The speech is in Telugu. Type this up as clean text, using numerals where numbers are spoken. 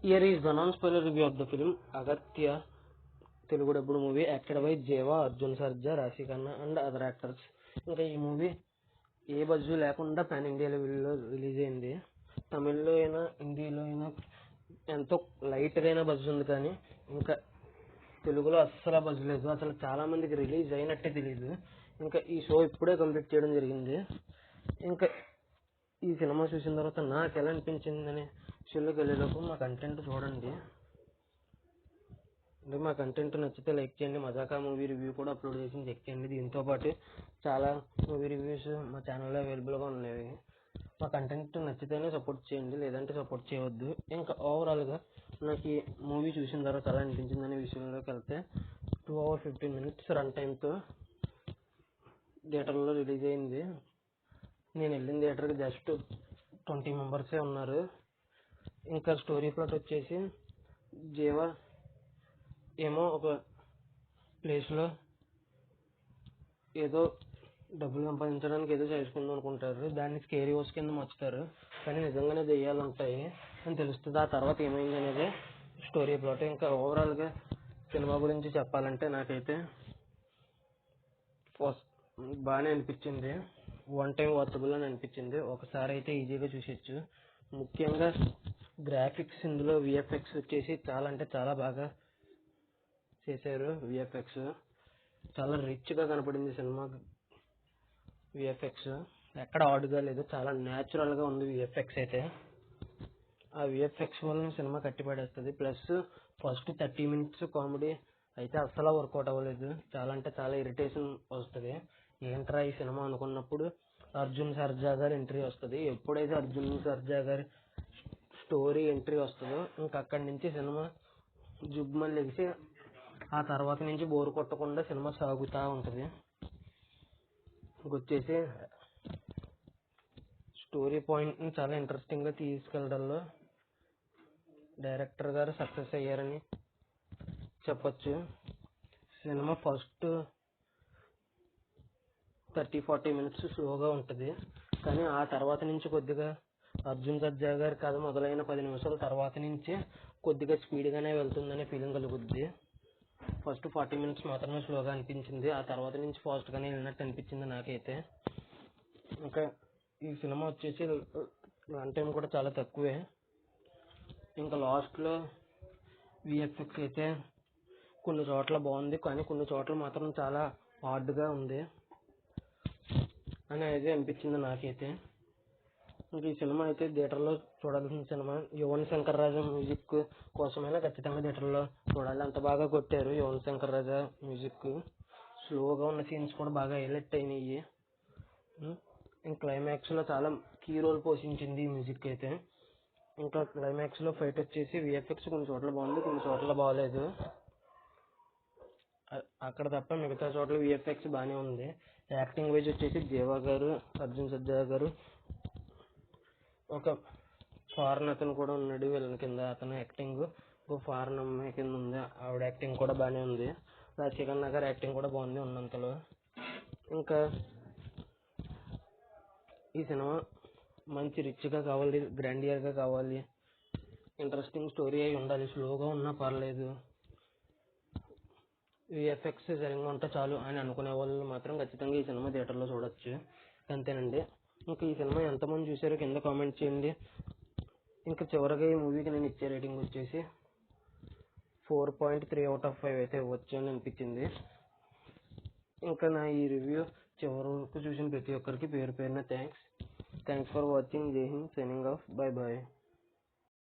Here is the non-spoiler review of the film Agatya, Telugu dubbed movie acted by Jeva, Arjun Sarja, Rashi Khanna and other actors. ఇంకా ఈ మూవీ ఏ బజ్జు లేకుండా పాన్ ఇండియా లెవెల్లో రిలీజ్ అయింది. తమిళ్లో అయినా హిందీలో అయినా ఎంతో లైట్గా అయినా బజ్జు ఉంది, కానీ ఇంకా తెలుగులో అస్సలు బజ్జు లేదు. అసలు చాలా మందికి రిలీజ్ అయినట్టే తెలియదు. ఇంకా ఈ షో ఇప్పుడే కంప్లీట్ చేయడం జరిగింది. ఇంకా ఈ సినిమా చూసిన తర్వాత నాకు ఎలా అనిపించిందని విషయంలోకి వెళ్ళేలోపు మా కంటెంట్ చూడండి. అంటే మా కంటెంట్ నచ్చితే లైక్ చేయండి. మజాకా మూవీ రివ్యూ కూడా అప్లోడ్ చేసి చెక్ చేయండి. దీంతో పాటు చాలా మూవీ రివ్యూస్ మా ఛానల్లో అవైలబుల్గా ఉన్నాయి. మా కంటెంట్ నచ్చితేనే సపోర్ట్ చేయండి, లేదంటే సపోర్ట్ చేయవద్దు. ఇంకా ఓవరాల్గా నాకు ఈ మూవీ చూసిన తర్వాత ఎలా అనిపించిందనే విషయంలోకి వెళ్తే 2 hours 15 minutes రన్ టైంతో థియేటర్లో రిలీజ్ అయింది. నేను వెళ్ళిన థియేటర్కి జస్ట్ 20 మెంబర్సే ఉన్నారు. ఇంకా స్టోరీ ప్లాట్ వచ్చేసి జీవా ఏమో ఒక ప్లేస్లో ఏదో డబ్బులు సంపాదించడానికి ఏదో చేసుకుందాం అనుకుంటారు. దాన్ని స్కేరీ హౌస్ కింద మార్చుతారు, కానీ నిజంగానే దెయ్యాలు ఉంటాయి అని తెలుస్తుంది. ఆ తర్వాత ఏమైంది అనేది స్టోరీ ప్లాట్. ఇంకా ఓవరాల్గా సినిమా గురించి చెప్పాలంటే నాకైతే బాగానే అనిపించింది. 1 time వాచబుల్ అని అనిపించింది. ఒకసారి అయితే ఈజీగా చూసేయచ్చు. ముఖ్యంగా గ్రాఫిక్స్, ఇందులో విఎఫ్ఎక్స్ వచ్చేసి చాలా అంటే చాలా బాగా చేశారు. విఎఫ్ఎక్స్ చాలా రిచ్గా కనపడింది సినిమా. విఎఫ్ఎక్స్ ఎక్కడ ఆడుగా లేదు, చాలా న్యాచురల్గా ఉంది విఎఫ్ఎక్స్ అయితే. ఆ విఎఫ్ఎక్స్ వల్ల సినిమా కట్టిపడేస్తుంది. ప్లస్ ఫస్ట్ 30 minutes కామెడీ అయితే అస్సలు వర్కౌట్ అవ్వలేదు. చాలా అంటే చాలా ఇరిటేషన్ వస్తుంది. ఏంట్రా ఈ సినిమా అనుకున్నప్పుడు అర్జున్ సర్జా గారి ఎంట్రీ వస్తుంది. ఎప్పుడైతే అర్జున్ సర్జా గారి స్టోరీ ఎంట్రీ వస్తుందో ఇంకా అక్కడి నుంచి సినిమా జుగ్మని లెగిసి ఆ తర్వాత నుంచి బోరు కొట్టకుండా సినిమా సాగుతూ ఉంటుంది. ఇంకొచ్చేసి స్టోరీ పాయింట్ని చాలా ఇంట్రెస్టింగ్గా తీసుకెళ్ళడంలో డైరెక్టర్ గారు సక్సెస్ అయ్యారని చెప్పచ్చు. సినిమా ఫస్ట్ 30-40 minutes స్లోగా ఉంటుంది, కానీ ఆ తర్వాత నుంచి కొద్దిగా అర్జున్ సర్జా గారి కథ మొదలైన 10 నిమిషాల తర్వాత నుంచి కొద్దిగా స్పీడ్గానే వెళ్తుందనే ఫీలింగ్ కలుగుద్ది. ఫస్ట్ 40 minutes మాత్రమే స్లోగా అనిపించింది, ఆ తర్వాత నుంచి ఫాస్ట్గానే వెళ్ళినట్టు అనిపించింది నాకైతే. ఇంకా ఈ సినిమా వచ్చేసి రన్ టైం కూడా చాలా తక్కువే. ఇంకా లాస్ట్లో విఎఫ్ఎక్స్ అయితే కొన్ని చోట్ల బాగుంది, కానీ కొన్ని చోట్ల మాత్రం చాలా హార్డ్గా ఉంది అనేది అనిపించింది నాకైతే. ఇంక ఈ సినిమా అయితే థియేటర్లో చూడాల్సిన సినిమా. యువన్ శంకర్ రాజా మ్యూజిక్ కోసమైనా ఖచ్చితంగా థియేటర్లో చూడాలి. అంత బాగా కొట్టారు యువన్ శంకర్ రాజా మ్యూజిక్. స్లోగా ఉన్న సీన్స్ కూడా బాగా హైలైట్ అయినాయి. ఇంకా క్లైమాక్స్లో చాలా కీ రోల్ పోషించింది ఈ మ్యూజిక్ అయితే. ఇంకా క్లైమాక్స్లో ఫైట్ వచ్చేసి విఎఫ్ఎక్స్ కొన్ని చోట్ల బాగుంది, కొన్ని చోట్ల బాగలేదు. అక్కడ తప్ప మిగతా చోట్ల విఎఫ్ఎక్స్ బాగానే ఉంది. యాక్టింగ్ వైజ్ వచ్చేసి జీవా గారు, అర్జున్ సర్జా గారు, ఒక ఫారెన్ అతను కూడా ఉన్నాడు వీళ్ళని కింద. అతను యాక్టింగ్ ఒక ఫారెన్ అమ్మాయి కింద ఉంది, ఆవిడ యాక్టింగ్ కూడా బాగానే ఉంది. రాశి ఖన్నా గారి యాక్టింగ్ కూడా బాగుంది ఉన్నంతలో. ఇంకా ఈ సినిమా మంచి రిచ్గా కావాలి, గ్రాండియర్గా కావాలి, ఇంట్రెస్టింగ్ స్టోరీ అయి ఉండాలి. స్లోగా ఉన్నా పర్లేదు, విఎఫ్ఎక్స్ సరిగ్గా ఉంటే చాలు అని అనుకునే వాళ్ళు మాత్రం ఖచ్చితంగా ఈ సినిమా థియేటర్లో చూడొచ్చు. అంతేనండి. ఇంకా ఈ సినిమా ఎంతమంది చూసారో కింద కామెంట్ చేయండి. ఇంకా చివరిగా ఈ మూవీకి నేను ఇచ్చే రేటింగ్ వచ్చేసి 4.3 out of 5 అయితే ఇవ్వచ్చు అని అనిపించింది. ఇంకా నా ఈ రివ్యూ చివరి వరకు చూసిన ప్రతి ఒక్కరికి పేరు పేరున థ్యాంక్స్ ఫర్ వాచింగ్. జై Hind. Signing off. Bye bye.